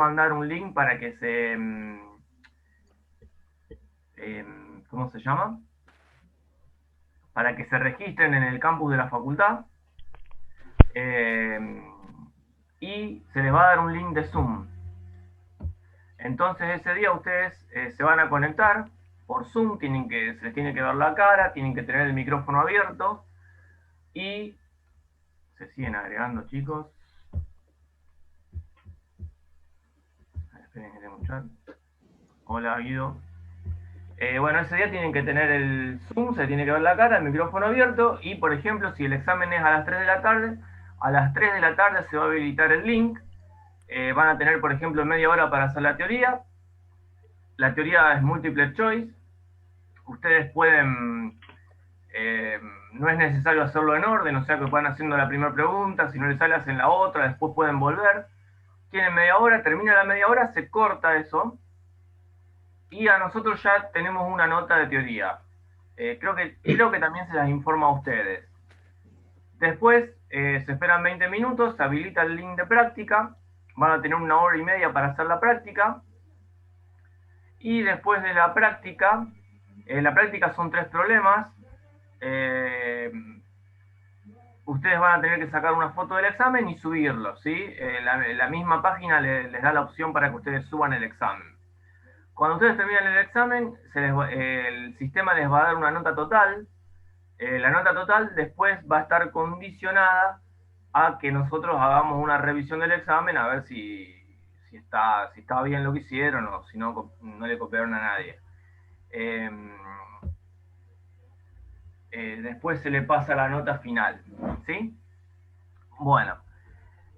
mandar un link para que se... ¿cómo se llama? Para que se registren en el campus de la facultad. Y se les va a dar un link de Zoom. Entonces ese día ustedes se van a conectar por Zoom, se les tiene que ver la cara, tienen que tener el micrófono abierto y se siguen agregando, chicos. Esperen que tengo un chat. Hola, Guido. Bueno, ese día tienen que tener el Zoom, se tiene que ver la cara, el micrófono abierto y, por ejemplo, si el examen es a las 3 de la tarde, a las 3 de la tarde se va a habilitar el link. Van a tener, por ejemplo, media hora para hacer la teoría. La teoría es multiple choice. Ustedes pueden, no es necesario hacerlo en orden, o sea que van haciendo la primera pregunta, si no les sale hacen la otra, después pueden volver. Tienen media hora, termina la media hora, se corta eso y a nosotros ya tenemos una nota de teoría. Creo que también se las informa a ustedes. Después se esperan 20 minutos, se habilita el link de práctica, van a tener una hora y media para hacer la práctica. Y después de la práctica son 3 problemas. Eh, Ustedes van a tener que sacar una foto del examen y subirlo, ¿sí? La misma página les da la opción para que ustedes suban el examen. Cuando ustedes terminan el examen, el sistema les va a dar una nota total. La nota total después va a estar condicionada a que nosotros hagamos una revisión del examen a ver si está bien lo que hicieron o si no le copiaron a nadie. Eh, Después se le pasa la nota final, ¿sí? Bueno,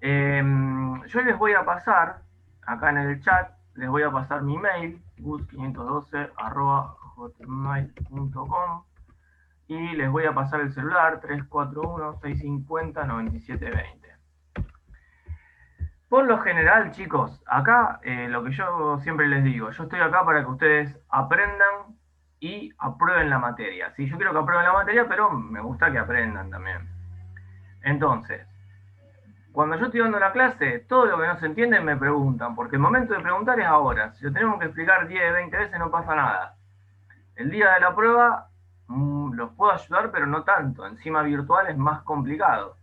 yo les voy a pasar, acá en el chat, les voy a pasar mi mail, gus512@hotmail.com, y les voy a pasar el celular 341-650-9720. Por lo general, chicos, acá lo que yo siempre les digo, yo estoy acá para que ustedes aprendan y aprueben la materia. Sí, yo quiero que aprueben la materia, pero me gusta que aprendan también. Entonces, cuando yo estoy dando la clase, todo lo que no se entiende me preguntan, porque el momento de preguntar es ahora. Si lo tenemos que explicar 10, 20 veces no pasa nada. El día de la prueba los puedo ayudar, pero no tanto. Encima virtual es más complicado.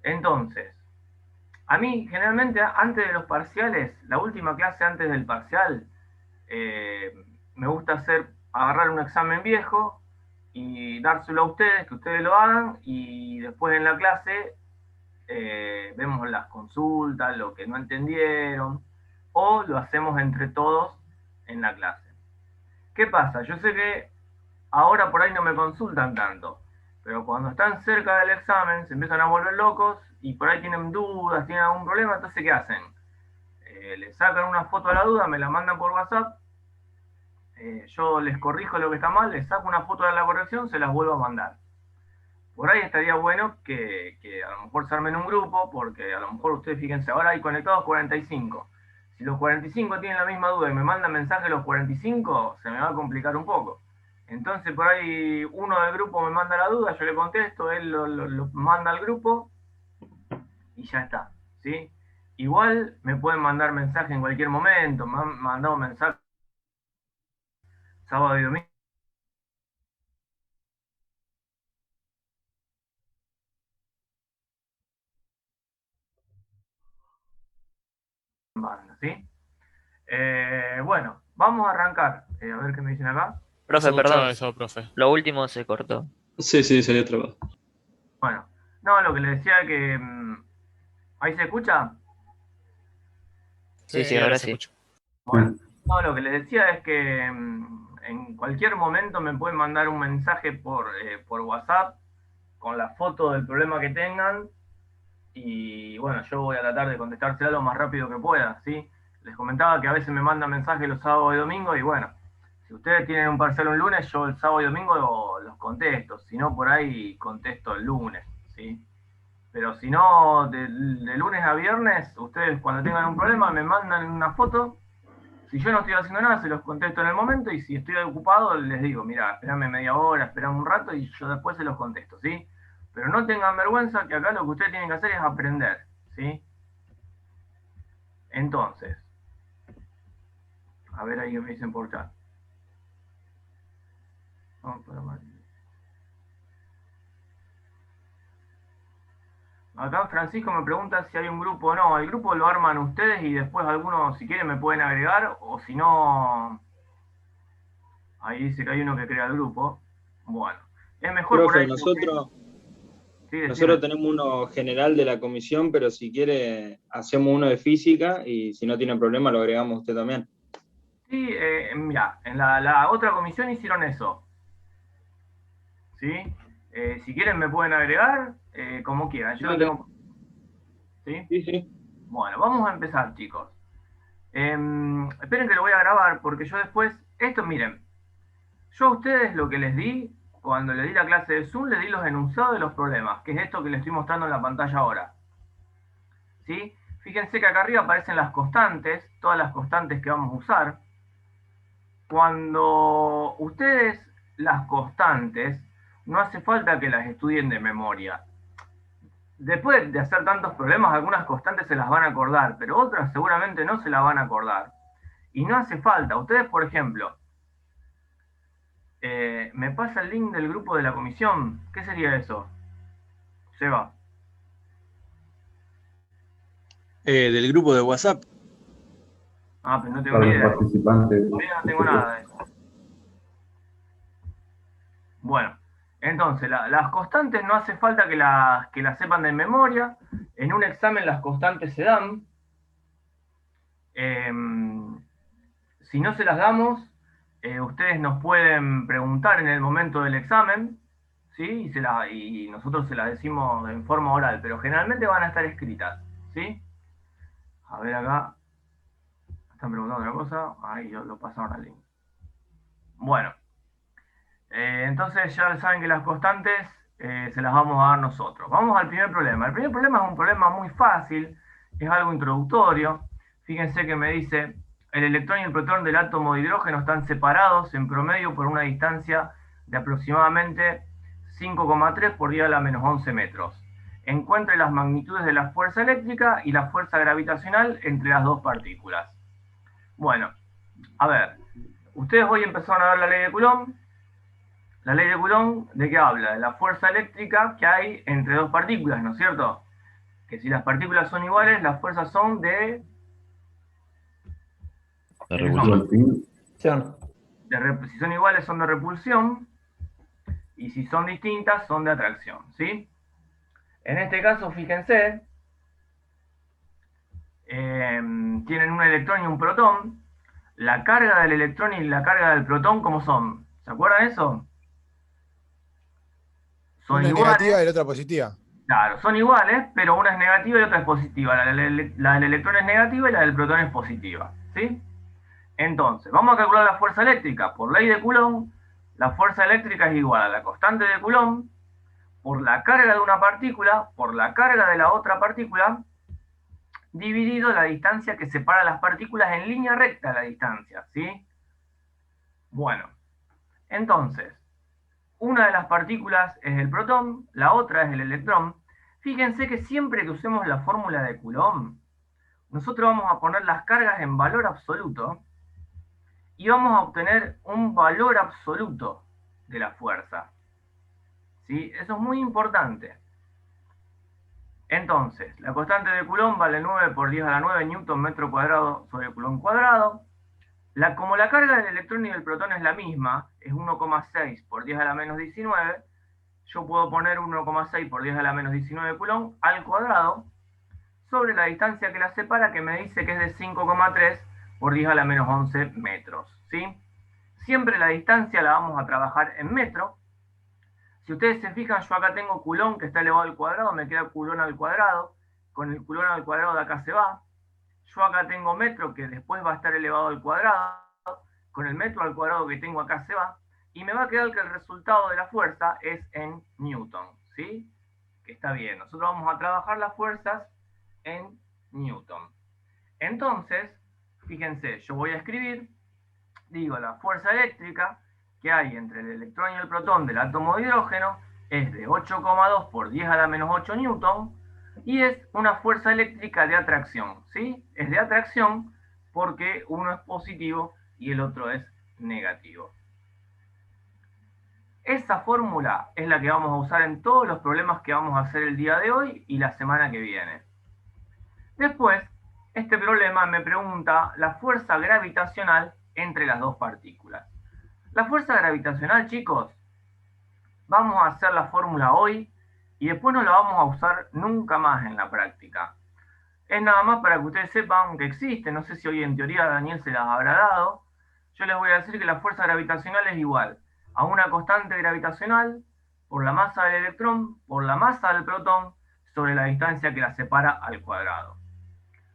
Entonces, a mí generalmente antes de los parciales, la última clase antes del parcial, eh, me gusta agarrar un examen viejo y dárselo a ustedes, que ustedes lo hagan y después en la clase vemos las consultas, lo que no entendieron, o lo hacemos entre todos en la clase. ¿Qué pasa? Yo sé que ahora por ahí no me consultan tanto, pero cuando están cerca del examen se empiezan a volver locos y por ahí tienen dudas, tienen algún problema, entonces ¿qué hacen? Le sacan una foto a la duda, me la mandan por WhatsApp, yo les corrijo lo que está mal, les saco una foto de la corrección, se las vuelvo a mandar. Por ahí estaría bueno que a lo mejor se armen un grupo, porque a lo mejor ustedes fíjense, ahora hay conectados 45. Si los 45 tienen la misma duda y me mandan mensaje los 45, se me va a complicar un poco. Entonces por ahí uno del grupo me manda la duda, yo le contesto, él lo manda al grupo y ya está, ¿sí? Igual me pueden mandar mensaje en cualquier momento, me han mandado mensaje sábado y domingo, ¿sí? Bueno, vamos a arrancar. A ver qué me dicen acá. No se Profe, escuchaba perdón, eso, profe. lo último se cortó. Sí, sí, salió trabado. Bueno, no, lo que les decía es que... ¿ahí se escucha? Sí, sí, Ahora ahora se sí. escucha. Bueno, no, lo que les decía es que en cualquier momento me pueden mandar un mensaje por WhatsApp con la foto del problema que tengan y bueno, yo voy a tratar de contestársela lo más rápido que pueda, ¿sí? Les comentaba que a veces me mandan mensajes los sábados y domingos y bueno, si ustedes tienen un parcial un lunes, yo el sábado y domingo los contesto, si no por ahí contesto el lunes, ¿sí? Pero si no, de lunes a viernes, ustedes cuando tengan un problema me mandan una foto. Si yo no estoy haciendo nada, se los contesto en el momento y si estoy ocupado, les digo, mira, esperame media hora, esperame un rato y yo después se los contesto, ¿sí? Pero no tengan vergüenza que acá lo que ustedes tienen que hacer es aprender, ¿sí? Entonces, a ver ahí que me dicen por chat. Acá Francisco me pregunta si hay un grupo o no. El grupo lo arman ustedes y después algunos, si quieren, me pueden agregar, o si no, ahí dice que hay uno que crea el grupo. Bueno, es mejor por Profe, ahí porque... Sí, decime. nosotros tenemos uno general de la comisión, pero si quiere, hacemos uno de física y si no tiene problema, lo agregamos usted también. Sí, mira, en la otra comisión hicieron eso, ¿sí? Si quieren me pueden agregar, como quieran, yo no Dale, tengo... ¿Sí? sí, sí. Bueno, vamos a empezar, chicos. Esperen que lo voy a grabar porque yo después... Esto, miren, yo a ustedes lo que les di, cuando les di la clase de Zoom, les di los enunciados de los problemas, que es esto que les estoy mostrando en la pantalla ahora. ¿Sí? Fíjense que acá arriba aparecen las constantes, todas las constantes que vamos a usar. Cuando ustedes las constantes, no hace falta que las estudien de memoria. Después de hacer tantos problemas, algunas constantes se las van a acordar, pero otras seguramente no se las van a acordar. Y no hace falta. Ustedes, por ejemplo, ¿me pasa el link del grupo de la comisión? ¿Qué sería eso? Seba. Del grupo de WhatsApp. Ah, pero no tengo Para ni los idea. participantes. Todavía no tengo nada de eso. Bueno, entonces, las constantes no hace falta que las sepan de memoria. En un examen las constantes se dan. Eh, si no se las damos, ustedes nos pueden preguntar en el momento del examen, ¿sí? Y nosotros se las decimos en forma oral, pero generalmente van a estar escritas, ¿sí? A ver acá. Están preguntando otra cosa. Ahí lo pasaron al link. Bueno. Entonces ya saben que las constantes se las vamos a dar nosotros. Vamos al primer problema. El primer problema es un problema muy fácil, es algo introductorio. Fíjense que me dice, el electrón y el protón del átomo de hidrógeno están separados en promedio por una distancia de aproximadamente 5,3 por 10 a la menos 11 metros. Encuentre las magnitudes de la fuerza eléctrica y la fuerza gravitacional entre las dos partículas. Bueno, a ver, ustedes hoy empezaron a ver la ley de Coulomb. La ley de Coulomb, ¿de qué habla? De la fuerza eléctrica que hay entre dos partículas, ¿no es cierto? Que si las partículas son iguales, las fuerzas son de... De ¿De qué son? repulsión. Si son iguales son de repulsión, y si son distintas son de atracción, ¿sí? En este caso, fíjense, tienen un electrón y un protón. La carga del electrón y la carga del protón, ¿cómo son? ¿Se acuerdan de eso? Son Una iguales. negativa y la otra positiva. Claro, son iguales, pero una es negativa y otra es positiva. La del electrón es negativa y la del protón es positiva, ¿sí? Entonces, vamos a calcular la fuerza eléctrica. Por ley de Coulomb, la fuerza eléctrica es igual a la constante de Coulomb por la carga de una partícula por la carga de la otra partícula dividido la distancia que separa las partículas en línea recta la distancia, ¿sí? Bueno, entonces, una de las partículas es el protón, la otra es el electrón. Fíjense que siempre que usemos la fórmula de Coulomb, nosotros vamos a poner las cargas en valor absoluto y vamos a obtener un valor absoluto de la fuerza. ¿Sí? Eso es muy importante. Entonces, la constante de Coulomb vale 9 por 10 a la 9 newton metro cuadrado sobre Coulomb cuadrado. Como la carga del electrón y del protón es la misma, es 1,6 por 10 a la menos 19, yo puedo poner 1,6 por 10 a la menos 19 Coulomb al cuadrado sobre la distancia que la separa, que me dice que es de 5,3 por 10 a la menos 11 metros, ¿sí? Siempre la distancia la vamos a trabajar en metro. Si ustedes se fijan, yo acá tengo Coulomb que está elevado al cuadrado, me queda Coulomb al cuadrado, con el Coulomb al cuadrado de acá se va. Yo acá tengo metro que después va a estar elevado al cuadrado, con el metro al cuadrado que tengo acá se va, y me va a quedar que el resultado de la fuerza es en Newton, ¿sí? Que está bien, nosotros vamos a trabajar las fuerzas en Newton. Entonces, fíjense, yo voy a escribir, digo, la fuerza eléctrica que hay entre el electrón y el protón del átomo de hidrógeno es de 8,2 por 10 a la menos 8 newton, Y es una fuerza eléctrica de atracción, ¿sí? Es de atracción porque uno es positivo y el otro es negativo. Esa fórmula es la que vamos a usar en todos los problemas que vamos a hacer el día de hoy y la semana que viene. Después, este problema me pregunta la fuerza gravitacional entre las dos partículas. La fuerza gravitacional, chicos, vamos a hacer la fórmula hoy y después no la vamos a usar nunca más en la práctica. Es nada más para que ustedes sepan que existe, no sé si hoy en teoría Daniel se las habrá dado. Yo les voy a decir que la fuerza gravitacional es igual a una constante gravitacional por la masa del electrón por la masa del protón sobre la distancia que la separa al cuadrado.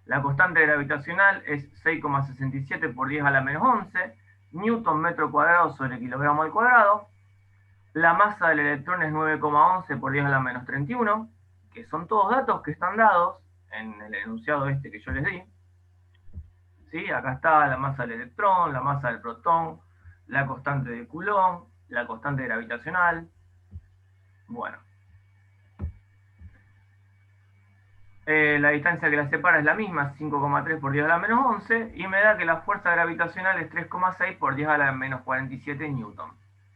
La constante gravitacional es 6,67 por 10 a la menos 11 newton metro cuadrado sobre kilogramo al cuadrado. La masa del electrón es 9,11 por 10 a la menos 31, que son todos datos que están dados en el enunciado este que yo les di. ¿Sí? Acá está la masa del electrón, la masa del protón, la constante de Coulomb, la constante gravitacional. Bueno. La distancia que la separa es la misma, 5,3 por 10 a la menos 11, y me da que la fuerza gravitacional es 3,6 por 10 a la menos 47 newton.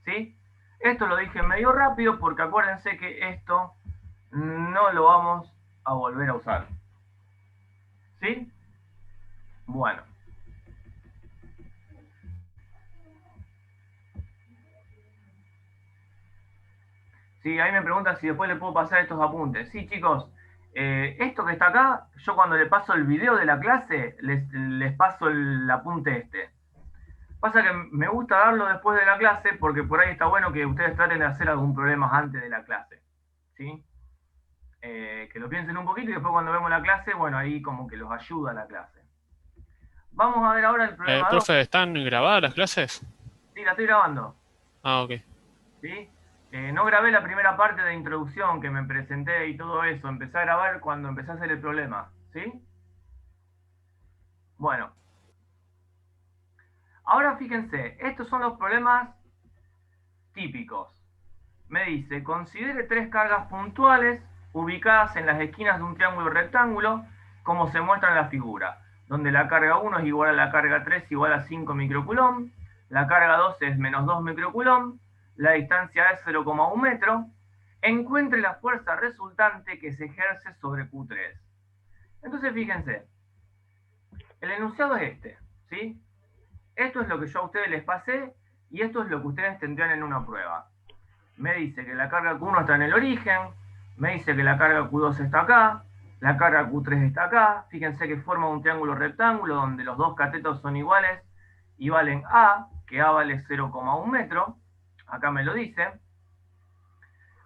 ¿Sí? Esto lo dije medio rápido porque acuérdense que esto no lo vamos a volver a usar. ¿Sí? Bueno. Sí, ahí me preguntan si después le puedo pasar estos apuntes. Sí, chicos, esto que está acá, yo cuando le paso el video de la clase, les paso el apunte este. Pasa que me gusta darlo después de la clase porque por ahí está bueno que ustedes traten de hacer algún problema antes de la clase. ¿Sí? Que lo piensen un poquito y después cuando vemos la clase, bueno, ahí como que los ayuda la clase. Vamos a ver ahora el problema 2. Profe, ¿están grabadas las clases? Sí, la estoy grabando. Ah, ok. ¿Sí? No grabé la primera parte de introducción que me presenté y todo eso. Empecé a grabar cuando empecé a hacer el problema. ¿Sí? Bueno. Ahora fíjense, estos son los problemas típicos. Me dice, considere tres cargas puntuales ubicadas en las esquinas de un triángulo rectángulo, como se muestra en la figura, donde la carga 1 es igual a la carga 3 igual a 5 microcoulomb, la carga 2 es menos 2 microcoulomb, la distancia es 0,1 metro, encuentre la fuerza resultante que se ejerce sobre Q3. Entonces fíjense, el enunciado es este, ¿sí? Esto es lo que yo a ustedes les pasé y esto es lo que ustedes tendrían en una prueba. Me dice que la carga Q1 está en el origen, me dice que la carga Q2 está acá, la carga Q3 está acá, fíjense que forma un triángulo rectángulo donde los dos catetos son iguales y valen A, que A vale 0,1 metro, acá me lo dice.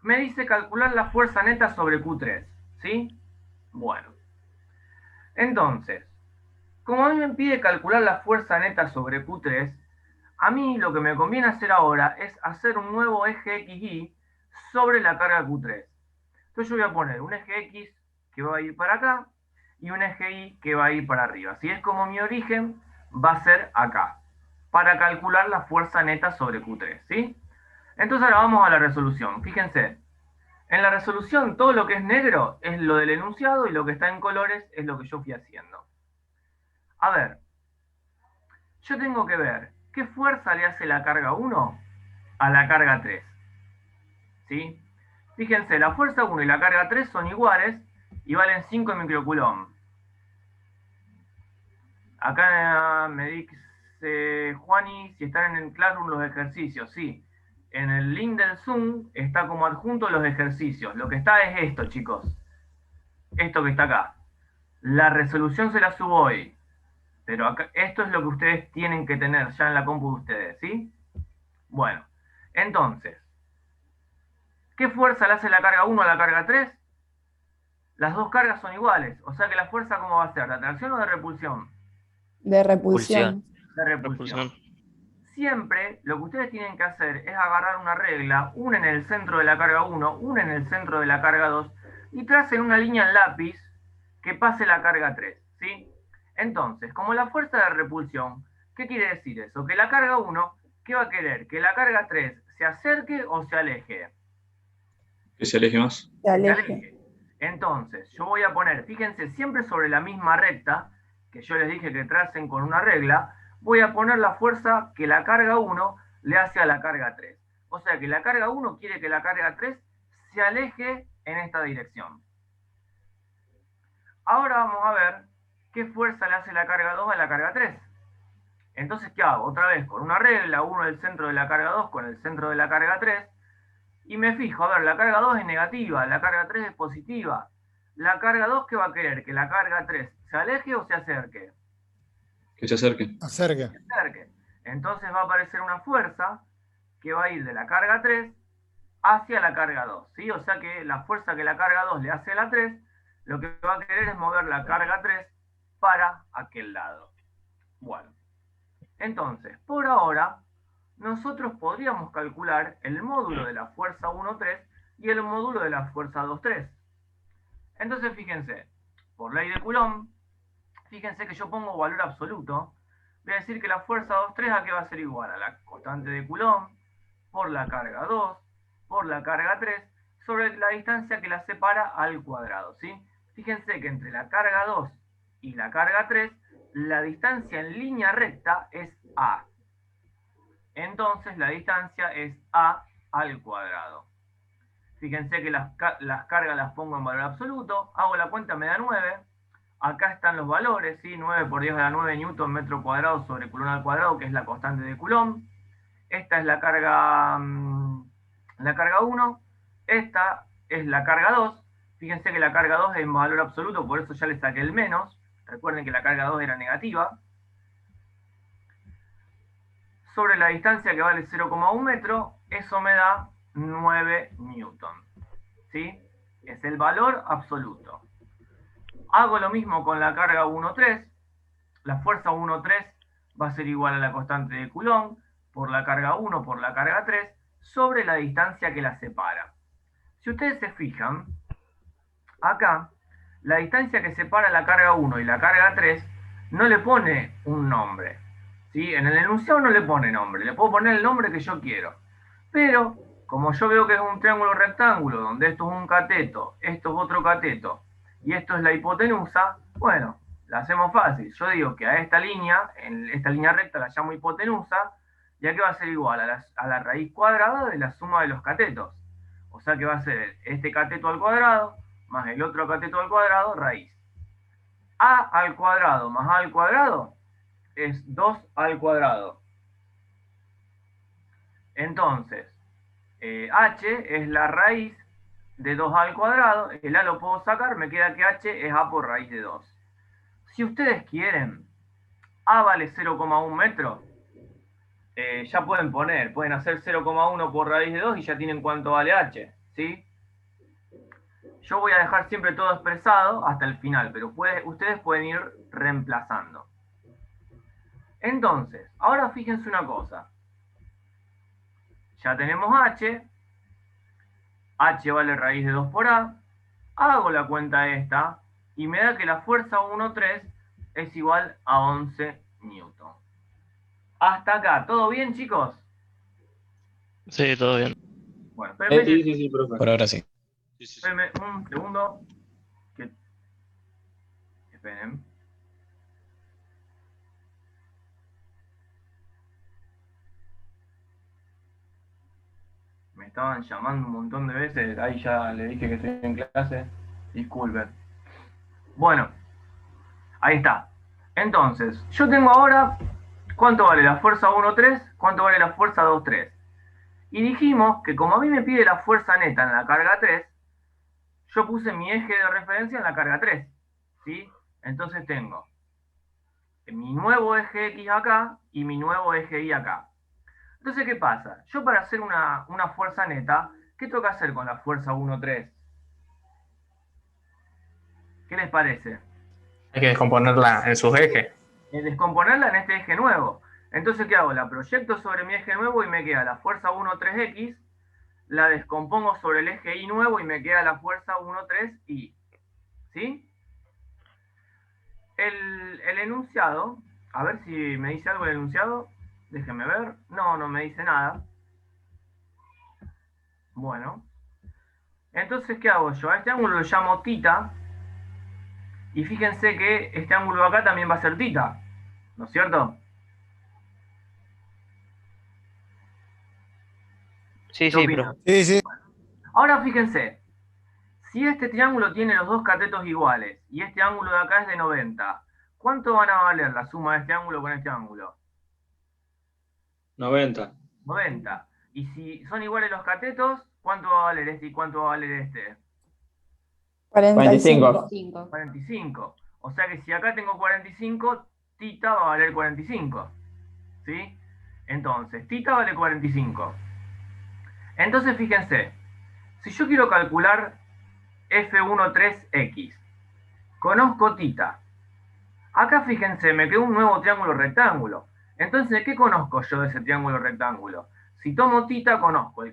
Me dice calcular la fuerza neta sobre Q3, ¿sí? Bueno. Entonces, como a mí me pide calcular la fuerza neta sobre Q3, a mí lo que me conviene hacer ahora es hacer un nuevo eje XY sobre la carga Q3. Entonces yo voy a poner un eje X que va a ir para acá y un eje Y que va a ir para arriba. Así es como mi origen va a ser acá, para calcular la fuerza neta sobre Q3, ¿sí? Entonces ahora vamos a la resolución. Fíjense, en la resolución todo lo que es negro es lo del enunciado y lo que está en colores es lo que yo fui haciendo. A ver, yo tengo que ver qué fuerza le hace la carga 1 a la carga 3. ¿Sí? Fíjense, la fuerza 1 y la carga 3 son iguales y valen 5 microcoulomb. Acá me dice Juani si están en el Classroom los ejercicios. Sí, en el link del Zoom está como adjunto los ejercicios. Lo que está es esto, chicos. Esto que está acá. La resolución se la subo hoy. Pero acá, esto es lo que ustedes tienen que tener ya en la compu de ustedes, ¿sí? Bueno, entonces, ¿qué fuerza le hace la carga 1 a la carga 3? Las dos cargas son iguales, o sea que la fuerza ¿cómo va a ser? ¿De atracción o de repulsión? De repulsión. De repulsión. Siempre lo que ustedes tienen que hacer es agarrar una regla, una en el centro de la carga 1, una en el centro de la carga 2, y tracen una línea en lápiz que pase la carga 3, ¿sí? Entonces, como la fuerza de repulsión, ¿qué quiere decir eso? Que la carga 1, ¿qué va a querer? ¿Que la carga 3 se acerque o se aleje? Que se aleje más. Se aleje. Entonces, yo voy a poner, fíjense, siempre sobre la misma recta, que yo les dije que tracen con una regla, voy a poner la fuerza que la carga 1 le hace a la carga 3. O sea que la carga 1 quiere que la carga 3 se aleje en esta dirección. Ahora vamos a ver qué fuerza le hace la carga 2 a la carga 3. Entonces, ¿qué hago? Otra vez, con una regla, uno del centro de la carga 2 con el centro de la carga 3, y me fijo, a ver, la carga 2 es negativa, la carga 3 es positiva. La carga 2, ¿qué va a querer? ¿Que la carga 3 se aleje o se acerque? Que se acerque. Acerque. Se acerque. Entonces va a aparecer una fuerza que va a ir de la carga 3 hacia la carga 2, ¿sí? O sea que la fuerza que la carga 2 le hace a la 3, lo que va a querer es mover la carga 3 para aquel lado. Bueno, entonces, por ahora, nosotros podríamos calcular el módulo de la fuerza 1,3 y el módulo de la fuerza 2,3. Entonces, fíjense, por ley de Coulomb, fíjense que yo pongo valor absoluto. Voy a decir que la fuerza 2,3 ¿a qué va a ser igual? A la constante de Coulomb por la carga 2 por la carga 3 sobre la distancia que la separa al cuadrado, ¿sí? Fíjense que entre la carga 2 y la carga 3, la distancia en línea recta es A. Entonces la distancia es A al cuadrado. Fíjense que las cargas las pongo en valor absoluto, hago la cuenta, me da 9. Acá están los valores, ¿sí? 9 por 10 a la 9 newton metro cuadrado sobre Coulomb al cuadrado, que es la constante de Coulomb. Esta es la carga 1, esta es la carga 2. Fíjense que la carga 2 es en valor absoluto, por eso ya le saqué el menos. Recuerden que la carga 2 era negativa. Sobre la distancia que vale 0,1 metro, eso me da 9 newton. ¿Sí? Es el valor absoluto. Hago lo mismo con la carga 1,3. La fuerza 1,3 va a ser igual a la constante de Coulomb por la carga 1 por la carga 3 sobre la distancia que la separa. Si ustedes se fijan, acá, la distancia que separa la carga 1 y la carga 3 no le pone un nombre. ¿Sí? En el enunciado no le pone nombre, le puedo poner el nombre que yo quiero. Pero, como yo veo que es un triángulo rectángulo, donde esto es un cateto, esto es otro cateto, y esto es la hipotenusa, bueno, la hacemos fácil. Yo digo que a esta línea recta la llamo hipotenusa, ya que va a ser igual a la raíz cuadrada de la suma de los catetos. O sea que va a ser este cateto al cuadrado, más el otro cateto al cuadrado, raíz. A al cuadrado más A al cuadrado es 2 al cuadrado. Entonces, H es la raíz de 2 al cuadrado, el A lo puedo sacar, me queda que H es A por raíz de 2. Si ustedes quieren, A vale 0,1 metro, ya pueden hacer 0,1 por raíz de 2 y ya tienen cuánto vale H, ¿sí? Yo voy a dejar siempre todo expresado hasta el final, pero ustedes pueden ir reemplazando. Entonces, ahora fíjense una cosa. Ya tenemos H. H vale raíz de 2 por A. Hago la cuenta esta y me da que la fuerza 1,3 es igual a 11 newton. Hasta acá, ¿todo bien, chicos? Sí, todo bien. Bueno, espérenme, Sí, profe. Por ahora sí. espérenme un segundo. Esperen. Me estaban llamando un montón de veces, ahí ya le dije que estoy en clase. Disculpen. Bueno, ahí está. Entonces, yo tengo ahora, ¿cuánto vale la fuerza 1,3? ¿Cuánto vale la fuerza 2,3? Y dijimos que como a mí me pide la fuerza neta en la carga 3, yo puse mi eje de referencia en la carga 3. ¿Sí? Entonces tengo mi nuevo eje X acá y mi nuevo eje Y acá. Entonces, ¿qué pasa? Yo para hacer una fuerza neta, ¿qué tengo que hacer con la fuerza 1,3? ¿Qué les parece? Hay que descomponerla en sus ejes. Descomponerla en este eje nuevo. Entonces, ¿qué hago? La proyecto sobre mi eje nuevo y me queda la fuerza 1,3X, la descompongo sobre el eje Y nuevo y me queda la fuerza 1,3Y. ¿Sí? El enunciado, a ver si me dice algo el enunciado. Déjenme ver. No me dice nada. Bueno. Entonces, ¿qué hago yo? A este ángulo lo llamo tita, y fíjense que este ángulo de acá también va a ser tita, ¿no es cierto? Sí, ¿Qué sí, opinan? profe. Sí, sí. Ahora fíjense, si este triángulo tiene los dos catetos iguales y este ángulo de acá es de 90, ¿cuánto van a valer la suma de este ángulo con este ángulo? 90. 90. Y si son iguales los catetos, ¿cuánto va a valer este y cuánto va a valer este? 45. 45. O sea que si acá tengo 45, tita va a valer 45. ¿Sí? Entonces, tita vale 45. Entonces, fíjense, si yo quiero calcular F13X, conozco tita. Acá, fíjense, me quedó un nuevo triángulo rectángulo. Entonces, ¿qué conozco yo de ese triángulo rectángulo? Si tomo tita, conozco,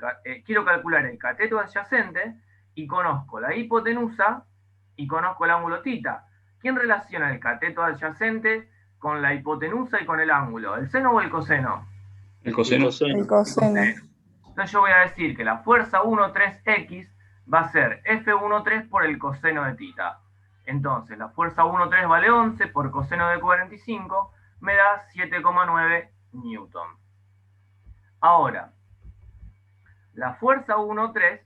quiero calcular el cateto adyacente y conozco la hipotenusa y conozco el ángulo tita. ¿Quién relaciona el cateto adyacente con la hipotenusa y con el ángulo? ¿El seno o el coseno? El coseno. El coseno. Entonces yo voy a decir que la fuerza 13X va a ser F13 por el coseno de tita. Entonces la fuerza 13 vale 11 por coseno de 45, me da 7,9 newton. Ahora, la fuerza 13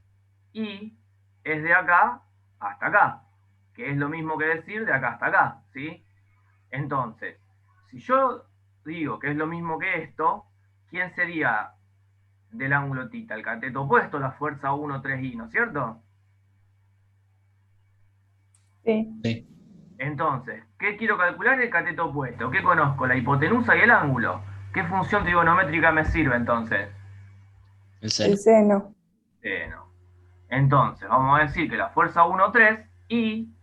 y es de acá hasta acá, que es lo mismo que decir de acá hasta acá, ¿sí? Entonces, si yo digo que es lo mismo que esto, ¿quién sería del ángulo tita? El cateto opuesto, la fuerza 13i, ¿no es cierto? Sí. Sí. Entonces, ¿qué quiero calcular? El cateto opuesto. ¿Qué conozco? La hipotenusa y el ángulo. ¿Qué función trigonométrica me sirve entonces? El El seno. seno. Seno. Entonces, vamos a decir que la fuerza 13 y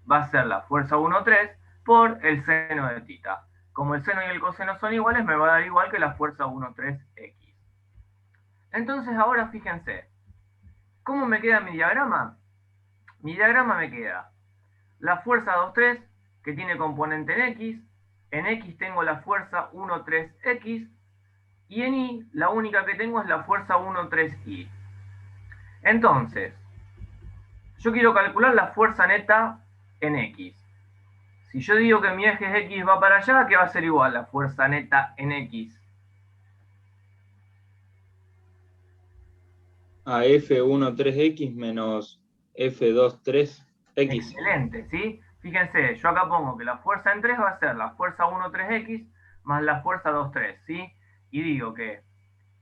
va a ser la fuerza 13 por el seno de tita. Como el seno y el coseno son iguales, me va a dar igual que la fuerza 13x. Entonces, ahora fíjense, ¿cómo me queda mi diagrama? Mi diagrama me queda la fuerza 2,3 que tiene componente en X tengo la fuerza 1,3X y en Y la única que tengo es la fuerza 1,3Y. Entonces, yo quiero calcular la fuerza neta en X. Si yo digo que mi eje X va para allá, ¿qué va a ser igual la fuerza neta en X? A F13X menos F23X. Excelente, ¿sí? Fíjense, yo acá pongo que la fuerza en 3 va a ser la fuerza 13X más la fuerza 2,3, ¿sí? Y digo que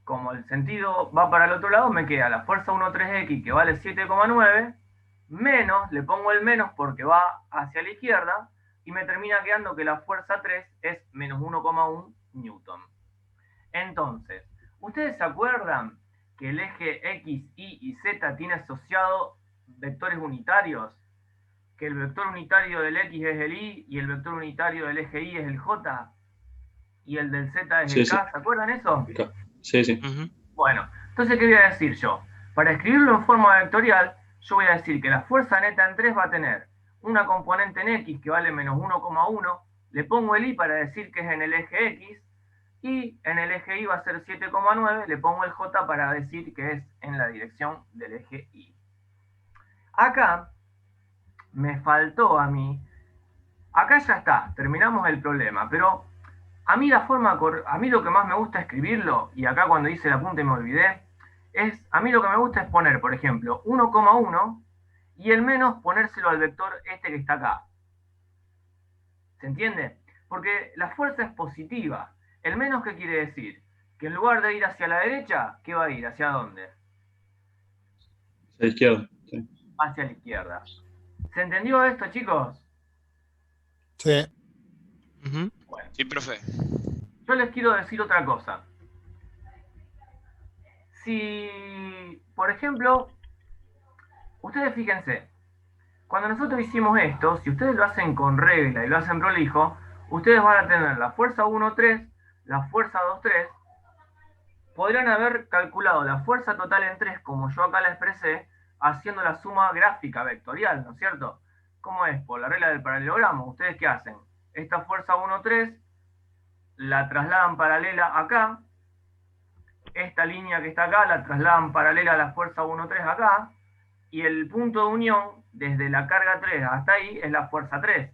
como el sentido va para el otro lado, me queda la fuerza 13X que vale 7,9, menos, le pongo el menos porque va hacia la izquierda, y me termina quedando que la fuerza 3 es menos 1,1 newton. Entonces, ¿ustedes se acuerdan que el eje X, Y y Z tiene asociado vectores unitarios? Que el vector unitario del X es el Y y el vector unitario del eje Y es el J y el del Z es Sí, el sí. K, ¿se acuerdan eso? Sí, sí. Ujú. Bueno, entonces, ¿qué voy a decir yo? Para escribirlo en forma vectorial, yo voy a decir que la fuerza neta en 3 va a tener una componente en X que vale menos 1,1, le pongo el Y para decir que es en el eje X, y en el eje Y va a ser 7,9, le pongo el J para decir que es en la dirección del eje Y. Acá me faltó a mí, acá ya está, terminamos el problema, pero a mí a mí lo que más me gusta escribirlo, y acá cuando hice el apunte me olvidé, a mí lo que me gusta es poner, por ejemplo, 1,1 y el menos ponérselo al vector este que está acá. ¿Se entiende? Porque la fuerza es positiva. ¿El menos qué quiere decir? Que en lugar de ir hacia la derecha, ¿qué va a ir? ¿Hacia dónde? A la izquierda. Sí. Hacia la izquierda. ¿Se entendió esto, chicos? Sí. Ujú. Bueno, Sí, profe. yo les quiero decir otra cosa. Si, por ejemplo, ustedes fíjense, cuando nosotros hicimos esto, si ustedes lo hacen con regla y lo hacen prolijo, ustedes van a tener la fuerza 1,3, la fuerza 2,3, podrían haber calculado la fuerza total en 3, como yo acá la expresé, haciendo la suma gráfica vectorial, ¿no es cierto? ¿Cómo es? Por la regla del paralelogramo. ¿Ustedes qué hacen? Esta fuerza 1,3 la trasladan paralela acá, esta línea que está acá la trasladan paralela a la fuerza 1,3 acá, y el punto de unión, desde la carga 3 hasta ahí, es la fuerza 3.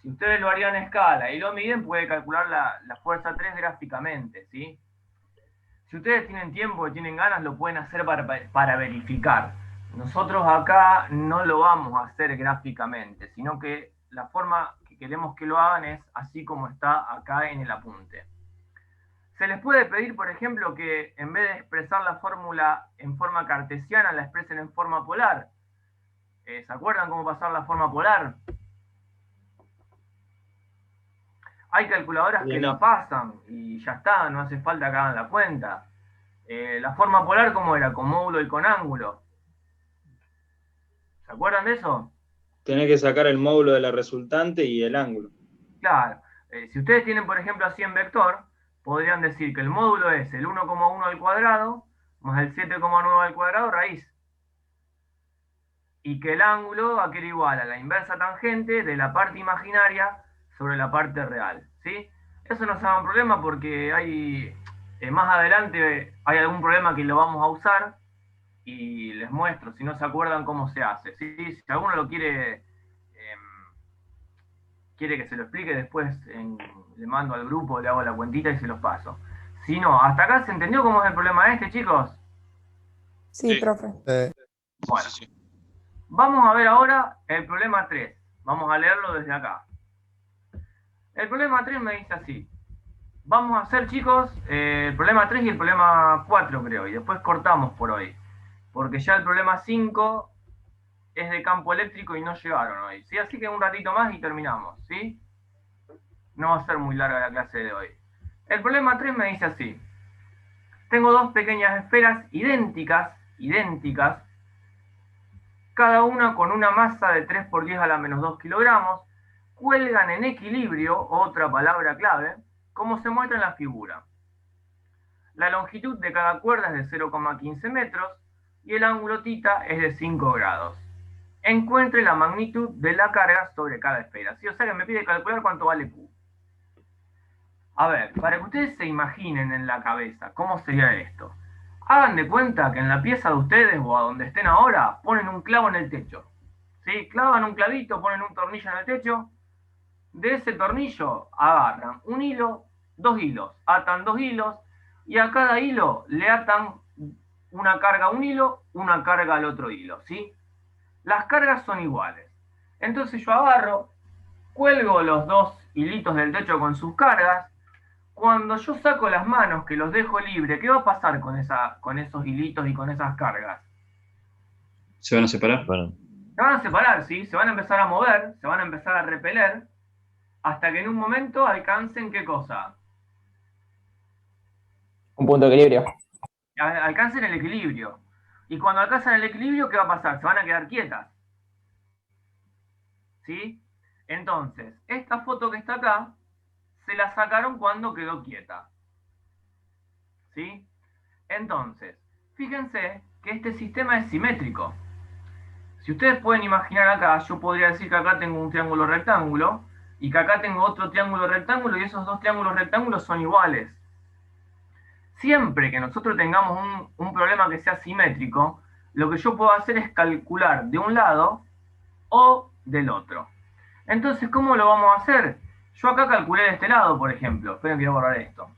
Si ustedes lo harían a escala y lo miden, puede calcular la fuerza 3 gráficamente, ¿sí? Si ustedes tienen tiempo y tienen ganas, lo pueden hacer para verificar. Nosotros acá no lo vamos a hacer gráficamente, sino que la forma que queremos que lo hagan es así como está acá en el apunte. Se les puede pedir, por ejemplo, que en vez de expresar la fórmula en forma cartesiana, la expresen en forma polar. ¿Se acuerdan cómo pasar la forma polar? Hay calculadoras que la pasan y ya está, no hace falta que hagan la cuenta. La forma polar, ¿cómo era? Con módulo y con ángulo. ¿Se acuerdan de eso? Tenés que sacar el módulo de la resultante y el ángulo. Claro. Si ustedes tienen, por ejemplo, así en vector, podrían decir que el módulo es el 1,1 al cuadrado más el 7,9 al cuadrado raíz. Y que el ángulo va a quedar igual a la inversa tangente de la parte imaginaria sobre la parte real, ¿sí? Eso no será un problema porque hay, más adelante hay algún problema que lo vamos a usar y les muestro, si no se acuerdan cómo se hace, ¿sí? Si alguno lo quiere que se lo explique, después le mando al grupo, le hago la cuentita y se los paso. Si no, ¿hasta acá se entendió cómo es el problema este, chicos? Sí, profe. Bueno, vamos a ver ahora el problema 3. Vamos a leerlo desde acá. El problema 3 me dice así. Vamos a hacer, chicos, el problema 3 y el problema 4, creo, y después cortamos por hoy. Porque ya el problema 5 es de campo eléctrico y no llegaron hoy, ¿sí? Así que un ratito más y terminamos, ¿sí? No va a ser muy larga la clase de hoy. El problema 3 me dice así. Tengo dos pequeñas esferas idénticas, cada una con una masa de 3 por 10 a la menos 2 kilogramos, cuelgan en equilibrio, otra palabra clave, como se muestra en la figura. La longitud de cada cuerda es de 0,15 metros y el ángulo θ es de 5 grados. Encuentre la magnitud de la carga sobre cada esfera. ¿Sí? O sea que me pide calcular cuánto vale Q. A ver, para que ustedes se imaginen en la cabeza cómo sería esto. Hagan de cuenta que en la pieza de ustedes o a donde estén ahora ponen un clavo en el techo. ¿Sí? Clavan un clavito, ponen un tornillo en el techo. De ese tornillo agarran un hilo, dos hilos, atan dos hilos y a cada hilo le atan una carga a un hilo, una carga al otro hilo, ¿sí? Las cargas son iguales. Entonces yo agarro, cuelgo los dos hilitos del techo con sus cargas. Cuando yo saco las manos, que los dejo libre, ¿qué va a pasar con esos hilitos y con esas cargas? ¿Se van a separar? Bueno, Se van a separar, ¿sí? Se van a empezar a mover, se van a empezar a repeler, hasta que en un momento alcancen, ¿qué cosa? Un punto de equilibrio. Alcancen el equilibrio. Y cuando alcanzan el equilibrio, ¿qué va a pasar? Se van a quedar quietas. ¿Sí? Entonces, esta foto que está acá, se la sacaron cuando quedó quieta. ¿Sí? Entonces, fíjense que este sistema es simétrico. Si ustedes pueden imaginar acá, yo podría decir que acá tengo un triángulo rectángulo, y que acá tengo otro triángulo rectángulo, y esos dos triángulos rectángulos son iguales. Siempre que nosotros tengamos un problema que sea simétrico, lo que yo puedo hacer es calcular de un lado o del otro. Entonces, ¿cómo lo vamos a hacer? Yo acá calculé de este lado, por ejemplo. Esperen que voy a borrar esto.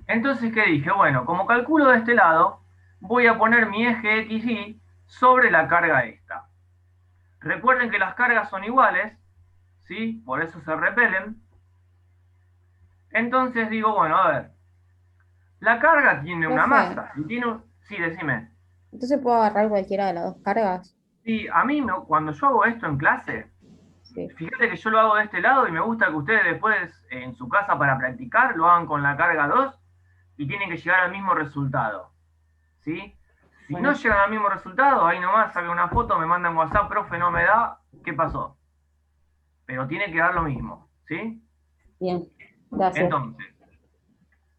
Entonces, ¿qué dije? Bueno, como calculo de este lado, voy a poner mi eje XY sobre la carga esta. Recuerden que las cargas son iguales, ¿sí? Por eso se repelen. Entonces digo, bueno, a ver. La carga tiene una masa. Y tiene un... Sí, decime. Entonces puedo agarrar cualquiera de las dos cargas. Sí, a mí, cuando yo hago esto en clase, Sí. fíjate que yo lo hago de este lado y me gusta que ustedes después en su casa para practicar lo hagan con la carga 2 y tienen que llegar al mismo resultado. ¿Sí? Si Bueno. no llegan al mismo resultado, ahí nomás sacan una foto, me mandan WhatsApp, profe, no me da, ¿qué pasó? Pero tiene que dar lo mismo. ¿Sí? Bien, gracias. Entonces,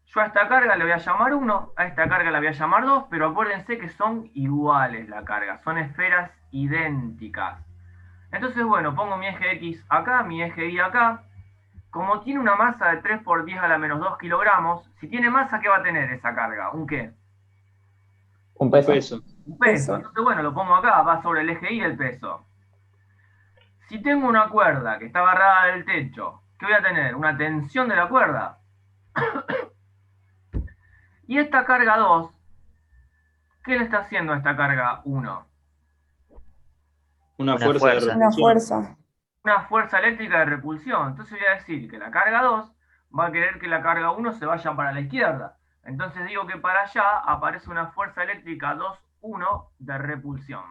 yo a esta carga le voy a llamar 1, a esta carga le voy a llamar 2, pero acuérdense que son iguales la carga, son esferas idénticas. Entonces, bueno, pongo mi eje X acá, mi eje Y acá. Como tiene una masa de 3 por 10 a la menos 2 kilogramos, si tiene masa, ¿qué va a tener esa carga? ¿Un qué? Un peso. Peso. Un peso. Peso. Entonces, bueno, lo pongo acá, va sobre el eje Y el peso. Si tengo una cuerda que está agarrada del techo, ¿qué voy a tener? Una tensión de la cuerda. Y esta carga 2, ¿qué le está haciendo a esta carga 1? Una Una fuerza de fuerza. Una repulsión. fuerza. Una fuerza eléctrica de repulsión. Entonces voy a decir que la carga 2 va a querer que la carga 1 se vaya para la izquierda. Entonces digo que para allá aparece una fuerza eléctrica 2,1 de repulsión.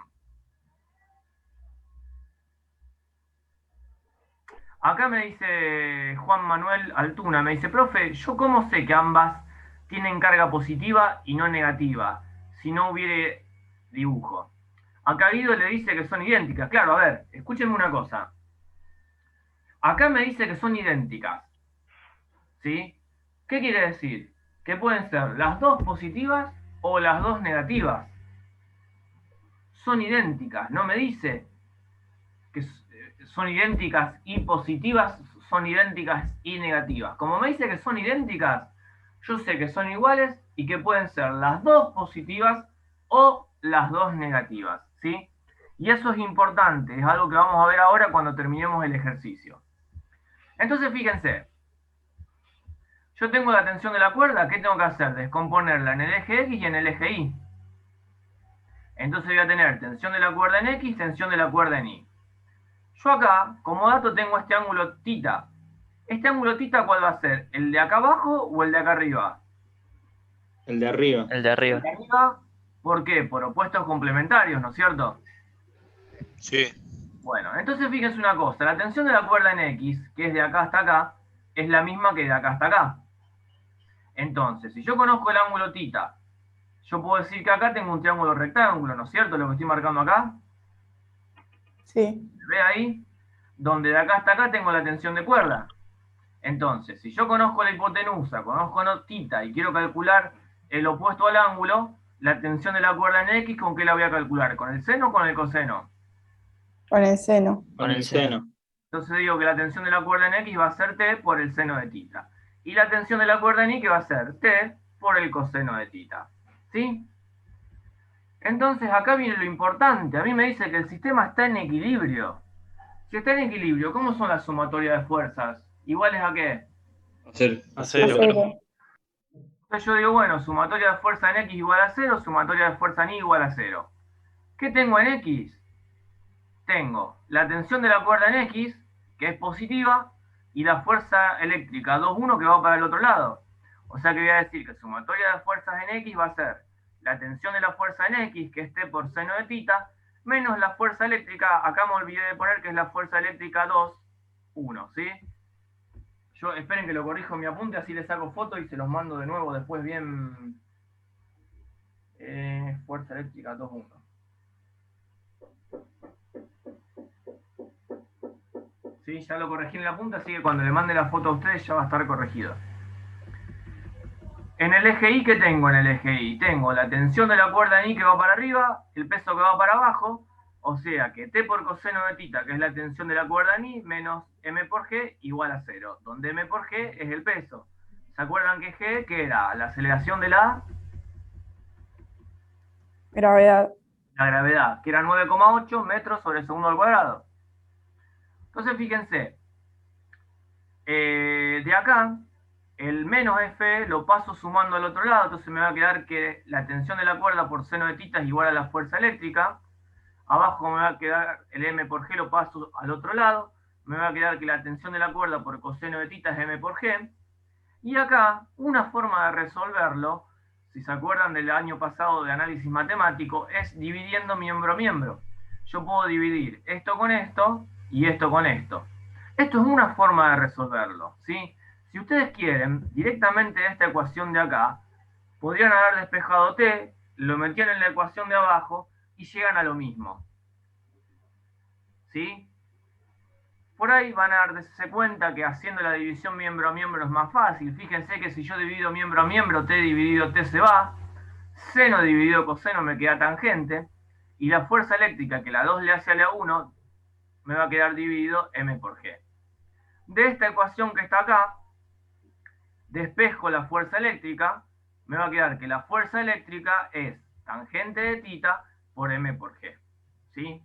Acá me dice Juan Manuel Altuna, me dice, profe, ¿yo cómo sé que ambas tienen carga positiva y no negativa si no hubiere dibujo? Acá Guido le dice que son idénticas. Claro, a ver, escúchenme una cosa. Acá me dice que son idénticas. ¿Sí? ¿Qué quiere decir? Que pueden ser las dos positivas o las dos negativas. Son idénticas, no me dice que son idénticas y positivas, son idénticas y negativas. Como me dice que son idénticas, yo sé que son iguales y que pueden ser las dos positivas o las dos negativas, ¿sí? Y eso es importante, es algo que vamos a ver ahora cuando terminemos el ejercicio. Entonces, fíjense, yo tengo la tensión de la cuerda, ¿qué tengo que hacer? Descomponerla en el eje X y en el eje Y. Entonces voy a tener tensión de la cuerda en X, tensión de la cuerda en Y. Yo acá, como dato, tengo este ángulo θ. ¿Este ángulo θ cuál va a ser? ¿El de acá abajo o el de acá arriba? El de arriba. El de arriba. El de arriba, ¿por qué? Por opuestos complementarios, ¿no es cierto? Sí. Bueno, entonces fíjense una cosa, la tensión de la cuerda en X, que es de acá hasta acá, es la misma que de acá hasta acá. Entonces, si yo conozco el ángulo θ, yo puedo decir que acá tengo un triángulo rectángulo, ¿no es cierto? Lo que estoy marcando acá. Sí. ¿Ve ahí? Donde de acá hasta acá tengo la tensión de cuerda. Entonces, si yo conozco la hipotenusa, conozco θ y quiero calcular el opuesto al ángulo, la tensión de la cuerda en X, ¿con qué la voy a calcular? ¿Con el seno o con el coseno? Con el seno. Con el seno. Entonces digo que la tensión de la cuerda en X va a ser T por el seno de θ. Y la tensión de la cuerda en Y que va a ser T por el coseno de θ. ¿Sí? Entonces acá viene lo importante. A mí me dice que el sistema está en equilibrio. Si está en equilibrio, ¿cómo son las sumatorias de fuerzas? ¿Iguales a qué? Hacer. A cero. Cero. Entonces yo digo, bueno, sumatoria de fuerza en X igual a 0, sumatoria de fuerza en Y igual a 0. ¿Qué tengo en X? Tengo la tensión de la cuerda en X, que es positiva, y la fuerza eléctrica 2,1 que va para el otro lado. O sea que voy a decir que sumatoria de fuerzas en X va a ser la tensión de la fuerza en X, que es T por seno de θ, menos la fuerza eléctrica, acá me olvidé de poner que es la fuerza eléctrica 2,1, ¿sí? Yo, esperen que lo corrijo en mi apunte, así les saco foto y se los mando de nuevo después bien. Fuerza eléctrica 2,1. ¿Sí? Ya lo corregí en la punta, así que cuando le mande la foto a ustedes ya va a estar corregido. En el eje Y, ¿qué tengo en el eje Y? Tengo la tensión de la cuerda en Y que va para arriba, el peso que va para abajo, o sea que T por coseno de θ, que es la tensión de la cuerda en Y, menos M por G igual a 0, donde M por G es el peso. ¿Se acuerdan que G, que era la aceleración de la Gravedad. gravedad, que era 9,8 metros sobre segundo al cuadrado? Entonces fíjense, de acá, el menos F lo paso sumando al otro lado, entonces me va a quedar que la tensión de la cuerda por seno de θ es igual a la fuerza eléctrica. Abajo me va a quedar el M por G, lo paso al otro lado. Me va a quedar que la tensión de la cuerda por coseno de θ es M por G. Y acá, una forma de resolverlo, si se acuerdan del año pasado de análisis matemático, es dividiendo miembro a miembro. Yo puedo dividir esto con esto y esto con esto. Esto es una forma de resolverlo, ¿sí? Si ustedes quieren, directamente de esta ecuación de acá, podrían haber despejado T, lo metían en la ecuación de abajo y llegan a lo mismo. ¿Sí? Por ahí van a darse cuenta que haciendo la división miembro a miembro es más fácil. Fíjense que si yo divido miembro a miembro, T dividido T se va, seno dividido coseno me queda tangente, y la fuerza eléctrica que la 2 le hace a la 1 me va a quedar dividido M por G. De esta ecuación que está acá, despejo la fuerza eléctrica, me va a quedar que la fuerza eléctrica es tangente de tita por m por g. ¿Sí?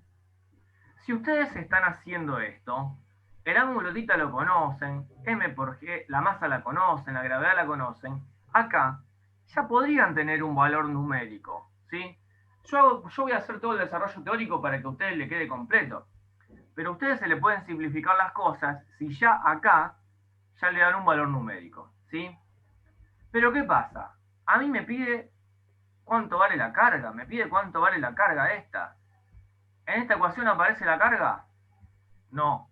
Si ustedes están haciendo esto, el ángulo tita lo conocen, m por g, la masa la conocen, la gravedad la conocen, acá ya podrían tener un valor numérico. ¿Sí? Yo voy a hacer todo el desarrollo teórico para que a ustedes le quede completo. Pero a ustedes se le pueden simplificar las cosas si ya acá ya le dan un valor numérico. ¿Sí? Pero ¿qué pasa? A mí me pide cuánto vale la carga, me pide cuánto vale la carga esta. ¿En esta ecuación aparece la carga? No.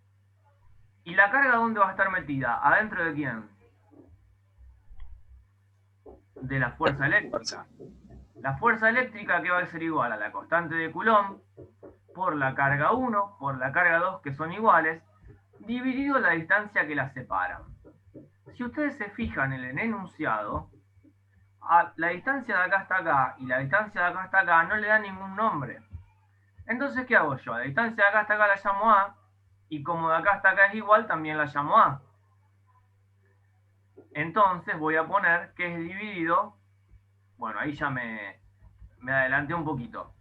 ¿Y la carga dónde va a estar metida? ¿Adentro de quién? De la fuerza eléctrica. La fuerza eléctrica que va a ser igual a la constante de Coulomb por la carga 1, por la carga 2, que son iguales, dividido la distancia que las separan. Si ustedes se fijan en el enunciado, la distancia de acá hasta acá y la distancia de acá hasta acá no le da ningún nombre. Entonces, ¿qué hago yo? A la distancia de acá hasta acá la llamo A, y como de acá hasta acá es igual, también la llamo A. Entonces voy a poner que es dividido, bueno, ahí ya me adelanté un poquito.